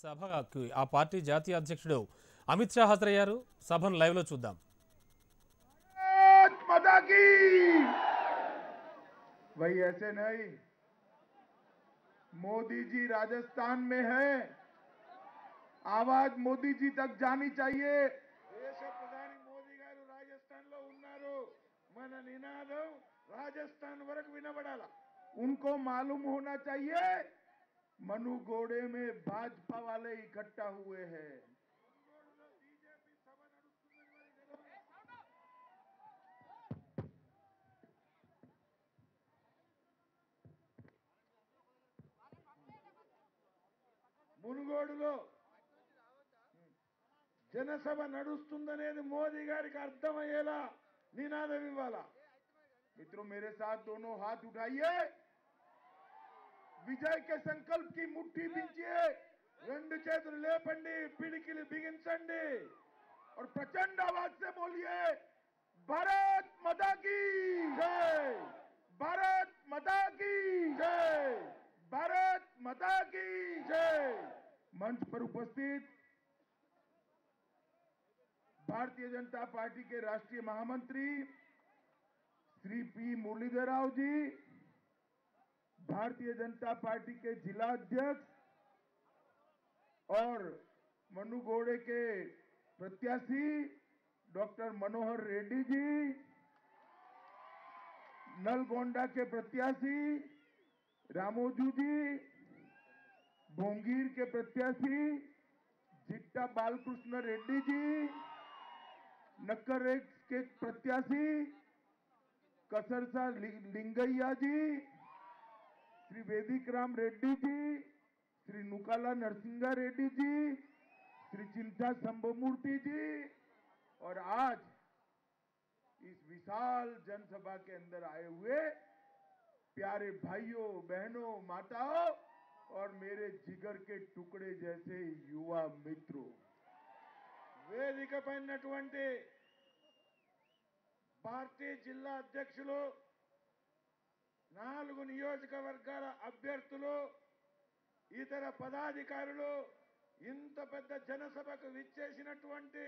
సభకు ఆ పార్టీ జాతీయ అధ్యక్షుడు అమిత్ షా హాజరయ్యారు. సభను లైవ్ లో చూద్దాం. माता की वही ऐसे नहीं। मोदी जी राजस्थान में है, आवाज मोदी जी तक जानी चाहिए। देश प्रधानी मोदी गारू राजस्थान लो उन्नारू, मन निनादम राजस्थान वरक विनबडाला। उनको मालूम होना चाहिए मनुगोड़े में भाजपा वाले इकट्ठा हुए हैं। మునుగోడులో జనసభ నడుస్తుందనేది మోదీ గారికి అర్థమయ్యేలా నినాదం ఇవ్వాలా. मित्रों मेरे साथ दोनों हाथ उठाइए, विजय के संकल्प की मुट्ठी बिंचिए, రెండు చేతులు లేపండి, పిడికిలి బిగించండి और प्रचंड आवाज से बोलिए भारत माता की जय, भारत माता की जय, भारत माता की जय। मंच पर उपस्थित भारतीय जनता पार्टी के राष्ट्रीय महामंत्री श्री पी मुरलीधर राव जी, भारतीय जनता पार्टी के जिला अध्यक्ष और मनुगोड़े के प्रत्याशी डॉक्टर मनोहर रेड्डी जी, नलगोंडा के प्रत्याशी रामोजू जी, भोंगीर के प्रत्याशी जिट्टा बालकृष्ण रेड्डी जी, नक्कर के प्रत्याशी कसरसा लिंगैया जी, श्री वेदिक राम रेड्डी जी, श्री नुकाला नरसिंगा रेड्डी जी, श्री चिंता संभमूर्ति जी, और आज इस विशाल जनसभा के अंदर आए हुए प्यारे भाइयों बहनों माताओं और मेरे जिगर के टुकड़े जैसे युवा मित्रों, వేదిక పైనటువంటి పార్టీ జిల్లా అధ్యక్షులు, 4 నియోజకవర్గాల అభ్యర్థులు, ఇతర పదాధికారులు, ఇంత పెద్ద జనసభకు విచ్చేసినటువంటి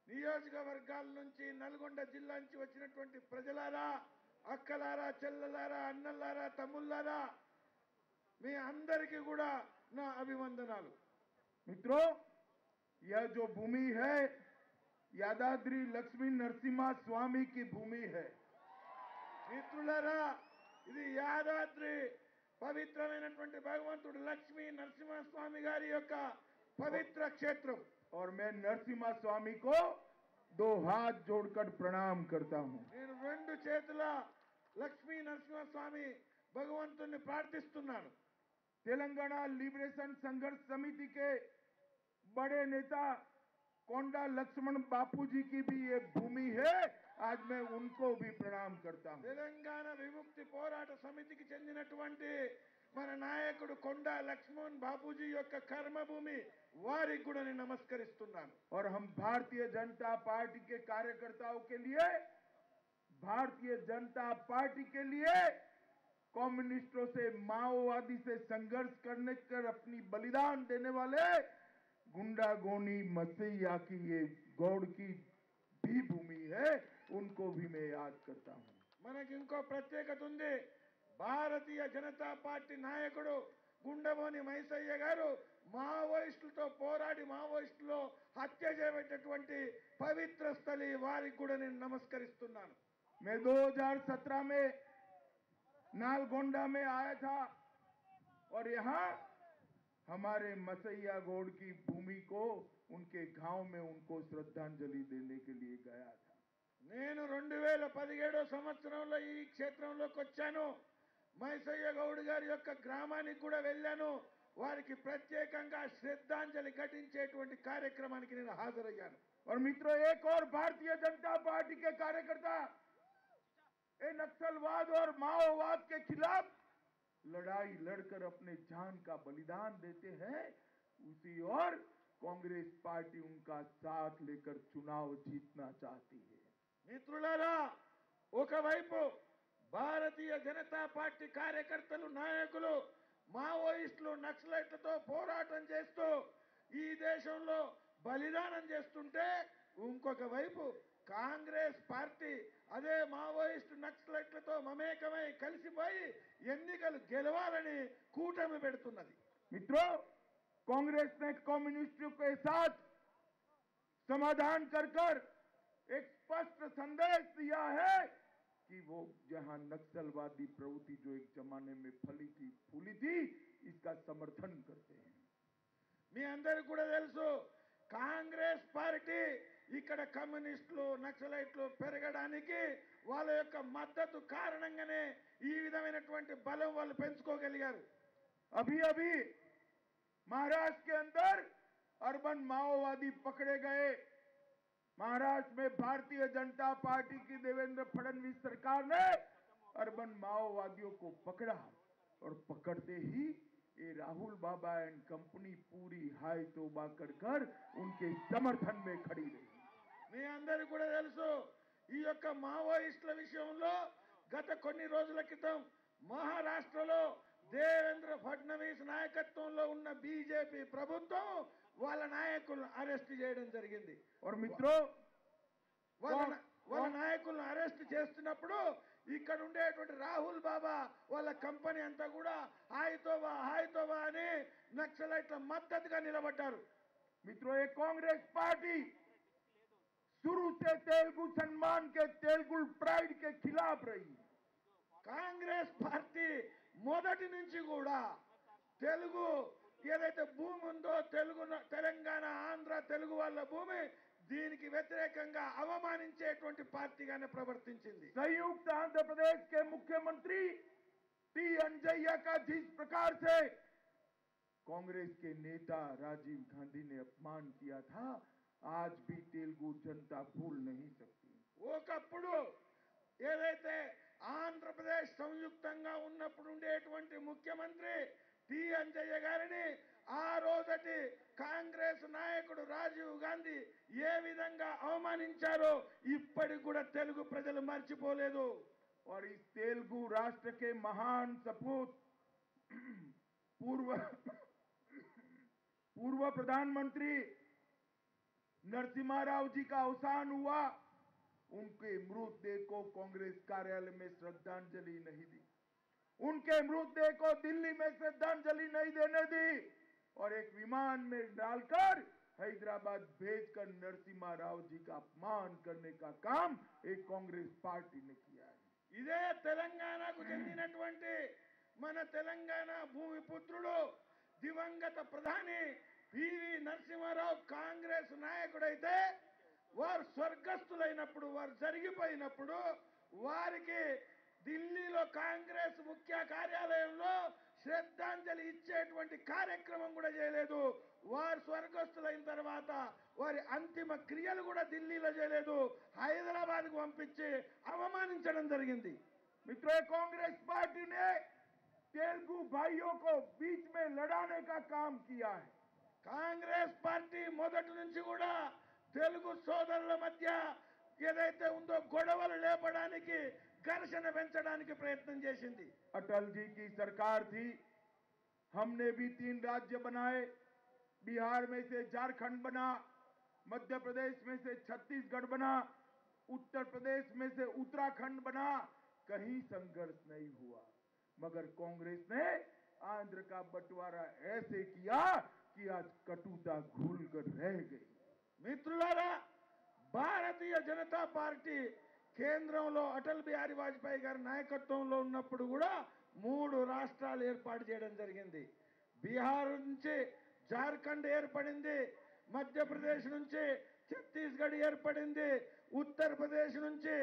నియోజకవర్గాల నుంచి నల్గొండ జిల్లా నుంచి వచ్చినటువంటి ప్రజలారా, అక్కలారా, చెల్లెలారా, అన్నలారా, తమ్ముళ్ళారా, మీ అందరికీ కూడా నా అభివందనాలు। మిత్రో यह जो भूमि है यादाद्री लक्ष्मी नरसिम्हा स्वामी की भूमि है। మిత్రులారా, ఇది యాదాద్రి పవిత్రమైనటువంటి భగవంతుడు లక్ష్మీ నరసింహ స్వామి గారి యొక్క పవిత్ర క్షేత్రం। और मैं नरसिम्हा स्वामी को 2 हाथ जोड़कर प्रणाम करता हूं। నేను 2 చేతుల లక్ష్మీ నరసింహ స్వామి భగవంతుని ప్రార్థిస్తున్నాను। तेलंगाना लिबरेशन संघर्ष समिति के बड़े नेता कोंडा लक्ष्मण बापूजी की भी ये भूमि है, आज मैं उनको भी प्रणाम करता हूं। తెలంగాణ విముక్తి పోరాట సమితికి చెందినటువంటి మన నాయకుడు కొండా లక్ష్మణ్ బాపూజీ యొక్క కర్మభూమి, వారికి కూడా నేను నమస్కరిస్తున్నాను। और हम भारतीय जनता पार्टी के कार्यकर्ताओं के लिए, भारतीय जनता पार्टी के लिए कम्युनिस्टों से, माओवादी से संघर्ष करने कर अपनी बलिदान देने वाले गुंडा गोनी मसैया की ये गौड़ की भी भूमि है, उनको भी मैं याद करता हूं। మనకి ఇంకో ప్రత్యేకత ఉంది। భారతీయ జనతా పార్టీ నాయకుడు గుండబోని మైసయ్య గారు మావోయిస్టులతో పోరాడి మావోయిస్టులో హత్య చేయబడినటువంటి పవిత్ర స్థలి, వారికి కూడా నేను నమస్కరిస్తున్నాను। मैं 2017 में नालगोंडा में आया था और यहाँ हमारे मसैया गौड़ की भूमि को, उनके गांव में उनको श्रद्धांजलि देने के लिए गया था। నేను 2017 సంవత్సరంలో ఈ క్షేత్రంలోకి వచ్చాను। మైసయ్య గౌడ్ గారి యొక్క గ్రామానికి కూడా వెళ్ళాను। వారికి ప్రత్యేకంగా శ్రద్ధాంజలి ఘటించేటువంటి కార్యక్రమానికి నేను హాజరయ్యాను। और मित्रों, एक और भारतीय जनता पार्टी के कार्यकर्ता ये नक्सलवाद और माओवाद के खिलाफ लड़ाई लड़कर अपने जान का बलिदान देते हैं, उसी और कांग्रेस पार्टी उनका साथ लेकर चुनाव जीतना चाहती है। మిత్రులారా, ఒకవైపు భారతీయ జనతా పార్టీ కార్యకర్తలు, నాయకులు మావోయిస్టులు నక్సలైట్లతో పోరాటం చేస్తూ ఈ దేశంలో బలిదానం చేస్తుంటే ఇంకొక వైపు కాంగ్రెస్ పార్టీ అదే మావోయిస్టు నక్సలైట్లతో మమేకమై కలిసిపోయి ఎన్నికలు గెలవాలని కూటమి పెడుతున్నది। मित्रों, कांग्रेस ने कम्युनिस्टों के साथ समाधान कर एक स्पष्ट संदेश दिया है कि वो जहां नक्सलवादी प्रवृत्ति जो एक जमाने में फली थी फूली थी, इसका समर्थन करते हैं। మీ అందరికీ కూడా తెలుసు కాంగ్రెస్ పార్టీ ఇక్కడ కమ్యూనిస్టులు నక్సలైట్లు పెరగడానికి వాళ్ళ యొక్క మద్దతు కారణంగానే ఈ విధమైనటువంటి బలం వాళ్ళు పెంచుకోగలిగారు। अभी अभी महाराष्ट्र के अंदर अर्बन माओवादी पकड़े गए। महाराष्ट्र में भारतीय जनता पार्टी की देवेंद्र फडणवीस सरकार ने अर्बन माओवादियों को पकड़ा और पकड़ते ही ये राहुल बाबा एंड कंपनी पूरी हाई तौबा कर उनके समर्थन में खड़ी रही। మీ అందరికీ కూడా తెలుసు ఈ యొక్క మావోయిస్టుల విషయంలో గత కొన్ని రోజుల క్రితం మహారాష్ట్రలో దేవేంద్ర ఫడ్నవీస్ నాయకత్వంలో ఉన్న బీజేపీ ప్రభుత్వం వాళ్ళ నాయకులను అరెస్ట్ చేయడం జరిగింది। और मित्रों, వాళ్ళ నాయకులను అరెస్ట్ చేస్తున్నప్పుడు ఇక్కడ ఉండేటువంటి రాహుల్ బాబా వాళ్ళ కంపెనీ అంతా కూడా హాయితోబా అని నక్సలైట్ల మద్దతుగా నిలబడ్డారు। मित्रों, ये कांग्रेस पार्टी शुरू से तेलुगु सम्मान के तेलुगु प्राइड के खिलाफ रही। కాంగ్రెస్ పార్టీ మొదటి నుంచి కూడా తెలుగు ఏదైతే భూమి ఉందో తెలంగాణ ఆంధ్ర తెలుగు వాళ్ళ భూమి దీనికి వ్యతిరేకంగా అవమానించేటువంటి పార్టీగానే ప్రవర్తించింది। संयुक्त आंध्र प्रदेश के मुख्यमंत्री टी अंजय्या का जिस प्रकार से कांग्रेस के नेता राजीव गांधी ने अपमान किया था, आज भी तेलुगु जनता भूल नहीं सकती। ఒకప్పుడు ఏదైతే ఆంధ్రప్రదేశ్ సంయుక్తంగా ఉన్నప్పుడు ఉండేటువంటి ముఖ్యమంత్రి టి అంజయ్య గారిని ఆ రోజటి కాంగ్రెస్ నాయకుడు రాజీవ్ గాంధీ ఏ విధంగా అవమానించారో ఇప్పటికి కూడా తెలుగు ప్రజలు మర్చిపోలేదు। और इस तेलुगु राष्ट्र के महान सपूत पूर्व प्रधानमंत्री नरसिम्हा राव जी का अवसान हुआ। उनके मृतदेह को कांग्रेस कार्यालय में श्रद्धांजलि नहीं दी, उनके मृतदेह को दिल्ली में श्रद्धांजलि नहीं देने दी और एक विमान में डालकर हैदराबाद भेजकर नरसिम्हा राव जी का अपमान करने का काम एक कांग्रेस पार्टी ने किया है। ఇదే తెలంగాణకు చెందినటువంటి మన తెలంగాణ భూమి పుత్రుడు దివంగత ప్రధాని పివి నరసింహారావు కాంగ్రెస్ నాయకుడైతే వారు స్వర్గస్థులైనప్పుడు వారు జరిగిపోయినప్పుడు వారికి ఢిల్లీలో కాంగ్రెస్ ముఖ్య కార్యాలయంలో శ్రద్ధాంజలి ఇచ్చేటువంటి కార్యక్రమం కూడా చేయలేదు। వారు స్వర్గస్థులైన తర్వాత వారి అంతిమ క్రియలు కూడా ఢిల్లీలో చేయలేదు, హైదరాబాద్కు పంపించి అవమానించడం జరిగింది। मित्रों, कांग्रेस पार्टी ने तेलुगु भाइयों को बीच में लड़ाने का काम किया है। కాంగ్రెస్ పార్టీ మొదటి నుంచి కూడా తెలుగు సోదరుల మధ్య ఏదైతే ఉందో గొడవలు లేపడానికి ఘర్షణ పెంచడానికి ప్రయత్నం చేసింది। अटल जी की सरकार थी, हमने भी 3 राज्य बनाए। बिहार में से झारखंड बना, मध्य प्रदेश में से छत्तीसगढ़ बना, उत्तर प्रदेश में से उत्तराखंड बना। कहीं संघर्ष नहीं हुआ, मगर कांग्रेस ने आंध्र का बंटवारा ऐसे किया कि आज कटुता घुल कर रह गई। మిత్రులారా, భారతీయ జనతా పార్టీ కేంద్రంలో అటల్ బిహారీ వాజ్పేయి గారి నాయకత్వంలో ఉన్నప్పుడు కూడా 3 రాష్ట్రాలు ఏర్పాటు చేయడం జరిగింది। బీహార్ నుంచి జార్ఖండ్ ఏర్పడింది, మధ్యప్రదేశ్ నుంచి ఛత్తీస్గఢ్ ఏర్పడింది, ఉత్తరప్రదేశ్ నుంచి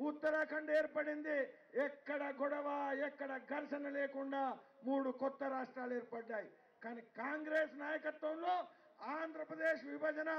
ఉత్తరాఖండ్ ఏర్పడింది। ఎక్కడ గొడవ ఎక్కడ ఘర్షణ లేకుండా 3 కొత్త రాష్ట్రాలు ఏర్పడ్డాయి। కానీ కాంగ్రెస్ నాయకత్వంలో ఆంధ్రప్రదేశ్ విభజన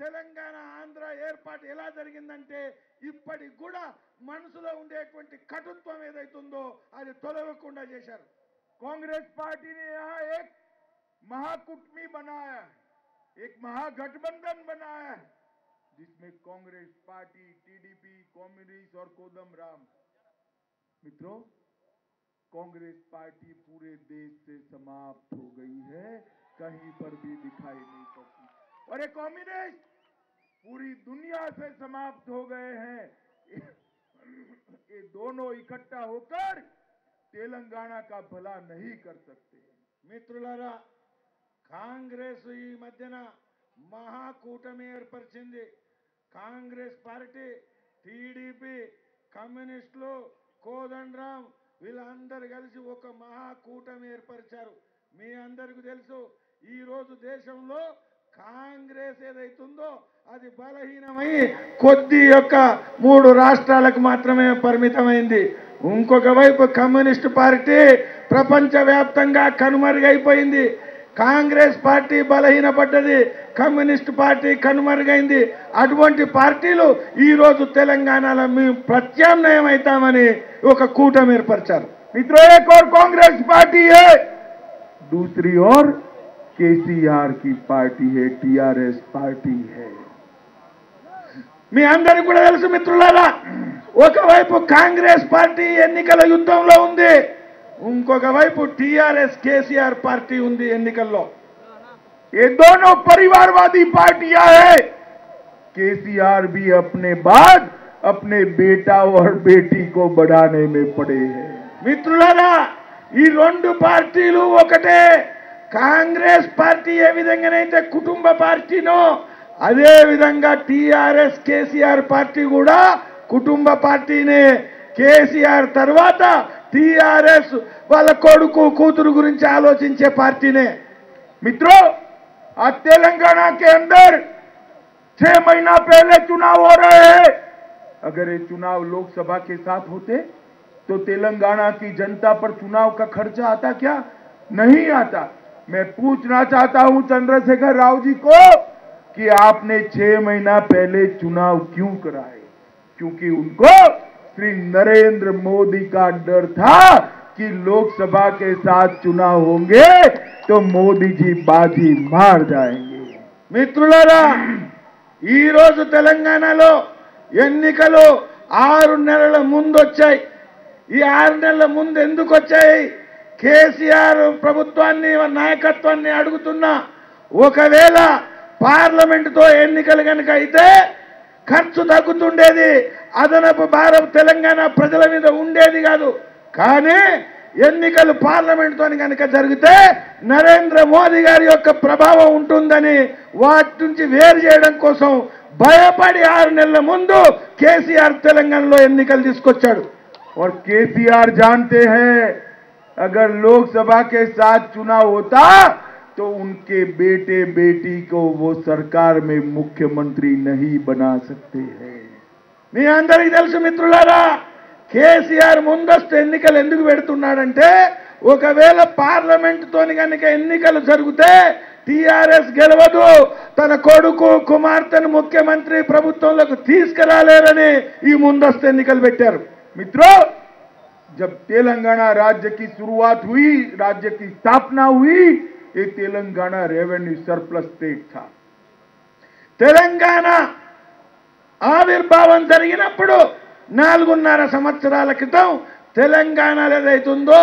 తెలంగాణ ఆంధ్ర ఏర్పాటు ఎలా జరిగిందంటే ఇప్పటికి కూడా మనసులో ఉండేటువంటి కటుత్వం ఏదైతుందో అది తొలగకుండా చేశారు। कांग्रेस पार्टी ने यहाँ एक महाकूटमी बनाया है, एक महागठबंधन बनाया है, जिसमें कांग्रेस पार्टी, टीडीपी, कम्युनिस्ट और कोदम राम। मित्रों, कांग्रेस पार्टी पूरे देश से समाप्त हो गई है, कहीं पर भी दिखाई नहीं पड़ती। और ये कम्युनिस्ट पूरी दुनिया से समाप्त हो गए हैं। ये दोनों इकट्ठा होकर तेलंगाना का भला नहीं कर सकते। మిత్రులారా, కాంగ్రెస్ ఈ మధ్యన మహాకూటమి ఏర్పరిచింది. కాంగ్రెస్ పార్టీ, టీడీపీ, కమ్యూనిస్టులు, కోదండరాం వీళ్ళందరూ కలిసి ఒక మహాకూటమి ఏర్పరిచారు. మీ అందరికీ తెలుసు, ఈ రోజు దేశంలో కాంగ్రెస్ ఏదైతుందో అది బలహీనమై కొద్ది యొక్క 3 రాష్ట్రాలకు మాత్రమే పరిమితమైంది. ఇంకొక వైపు కమ్యూనిస్ట్ పార్టీ ప్రపంచవ్యాప్తంగా కనుమరుగైపోయింది. కాంగ్రెస్ పార్టీ బలహీనపడ్డది, కమ్యూనిస్ట్ పార్టీ కనుమరుగైంది. అటువంటి పార్టీలు ఈ రోజు తెలంగాణలో మేము ప్రత్యామ్నాయం అవుతామని ఒక కూటమి ఏర్పరిచారు. मित्रों, एक और कांग्रेस पार्टी है, दूसरी ओर केसीआर की पार्टी है, टीआरएस पार्टी है। మీ అందరికీ కూడా తెలుసు మిత్రులారా, ఒకవైపు కాంగ్రెస్ పార్టీ ఎన్నికల యుద్ధంలో ఉంది, ఇంకొక వైపు టీఆర్ఎస్ కేసీఆర్ పార్టీ ఉంది ఎన్నికల్లో. ये दोनों परिवारवादी पार्टियां हैं। केसीआर भी अपने बाद अपने बेटा और बेटी को बढ़ाने में पड़े हैं। మిత్రులారా, ఈ 2 పార్టీలు ఒకటే. కాంగ్రెస్ పార్టీ ఏ విధంగానైతే కుటుంబ పార్టీనో అదే విధంగా టీఆర్ఎస్ కేసీఆర్ పార్టీ కూడా కుటుంబ పార్టీనే. కేసీఆర్ తర్వాత టీఆర్ఎస్ వాళ్ళ కొడుకు కూతురు గురించి ఆలోచించే పార్టీనే. मित्रों, आज तेलंगाना के अंदर 6 महीना पहले चुनाव हो रहे हैं। अगर ये चुनाव लोकसभा के साथ होते तो तेलंगाना की जनता पर चुनाव का खर्चा आता क्या? नहीं आता। मैं पूछना चाहता हूं चंद्रशेखर राव जी को कि आपने 6 महीना पहले चुनाव क्यों कराए? क्योंकि उनको श्री नरेंद्र मोदी का डर था कि लोकसभा के साथ चुनाव होंगे तो मोदी जी बाजी मार जाएंगे। మిత్రులారా, ఈ రోజు తెలంగాణలో ఎన్నికలు 6 నెలల ముందు వచ్చాయి. ఈ 6 నెలల ముందు ఎందుకు వచ్చాయి? కేసీఆర్ ప్రభుత్వాన్ని నాయకత్వాన్ని అడుగుతున్నా, ఒకవేళ పార్లమెంటుతో ఎన్నికలు కనుక అయితే ఖర్చు తగ్గుతుండేది, అదనపు భారం తెలంగాణ ప్రజల మీద ఉండేది కాదు. కానీ ఎన్నికలు పార్లమెంటుతో కనుక జరిగితే నరేంద్ర మోదీ గారి యొక్క ప్రభావం ఉంటుందని వాటి నుంచి వేరు చేయడం కోసం భయపడి 6 నెలల ముందు కేసీఆర్ తెలంగాణలో ఎన్నికలు తీసుకొచ్చాడు. और केसीआर जानते हैं अगर लोकसभा के साथ चुनाव होता तो उनके बेटे बेटी को वो सरकार में मुख्यमंत्री नहीं बना सकते हैं। మీ అందరికీ తెలుసు మిత్రులారా, కేసీఆర్ ముందస్తు ఎన్నికలు ఎందుకు పెడుతున్నాడంటే ఒకవేళ పార్లమెంటుతోని కనుక ఎన్నికలు జరిగితే టీఆర్ఎస్ గెలవదు, తన కొడుకు కుమార్తెను ముఖ్యమంత్రి ప్రభుత్వంలోకి తీసుకురాలేరని ఈ ముందస్తు ఎన్నికలు పెట్టారు. मित्रों, जब तेलंगाना राज्य की शुरुआत हुई, राज्य की स्थापना हुई, ये तेलंगाना रेवेन्यू सरप्लस स्टेट था। తెలంగాణ ఆవిర్భావం జరిగినప్పుడు 4.5 సంవత్సరాల క్రితం తెలంగాణలో ఏదైతుందో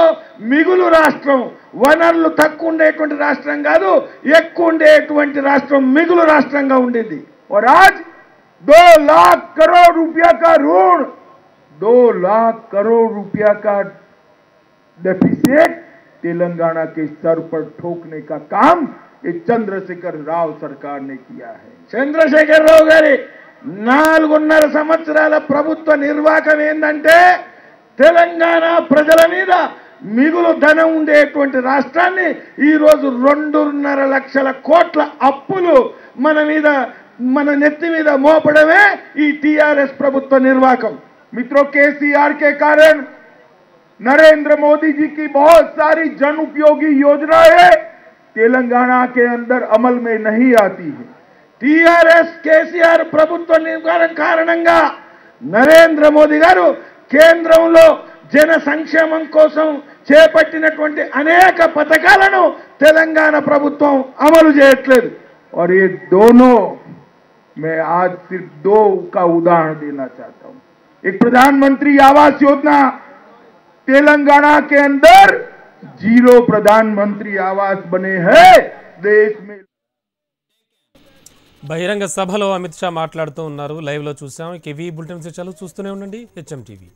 మిగులు రాష్ట్రం, వనరులు తక్కువ ఉండేటువంటి రాష్ట్రం కాదు, ఎక్కువ ఉండేటువంటి రాష్ట్రం మిగులు రాష్ట్రంగా ఉండేది. और आज 2 लाख करोड़ रुपया का ऋण, 2 लाख करोड़ रुपया का डेफिसिट तेलंगाना के सर पर ठोकने का काम ये चंद्रशेखर राव सरकार ने किया है। చంద్రశేఖర్ రావు గారి 4.5 సంవత్సరాల ప్రభుత్వ నిర్వాహకం ఏంటంటే తెలంగాణ ప్రజల మీద మిగులు ధనం ఉండేటువంటి రాష్ట్రాన్ని ఈ రోజు 2.5 లక్షల కోట్ల అప్పులు మన నెత్తి మీద మోపడమే ఈ టీఆర్ఎస్ ప్రభుత్వ నిర్వాహకం. मित्रों, केसीआर के कारण नरेंद्र मोदी जी की बहुत सारी जन उपयोगी योजनाएं तेलंगाना के अंदर अमल में नहीं आती है। టీఆర్ఎస్ కేసీఆర్ ప్రభుత్వ నిర్మాణం కారణంగా నరేంద్ర మోదీ గారు కేంద్రంలో జన సంక్షేమం కోసం చేపట్టినటువంటి అనేక పథకాలను తెలంగాణ ప్రభుత్వం అమలు చేయట్లేదు. और ये दोनों मैं आज सिर्फ 2 का उदाहरण देना चाहता हूं। एक प्रधानमंत्री आवास योजना तेलंगाना के अंदर 0 प्रधानमंत्री आवास बने हैं देश में। బహిరంగ సభలో అమిత్ షా మాట్లాడుతూ ఉన్నారు. లైవ్ లో చూసాం. ఇవి బులెటిన్ విశేషాలు చూస్తూనే ఉండండి హెచ్ఎం టీవీ.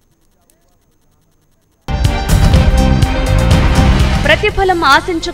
ప్రతిఫలం ఆశించకుండా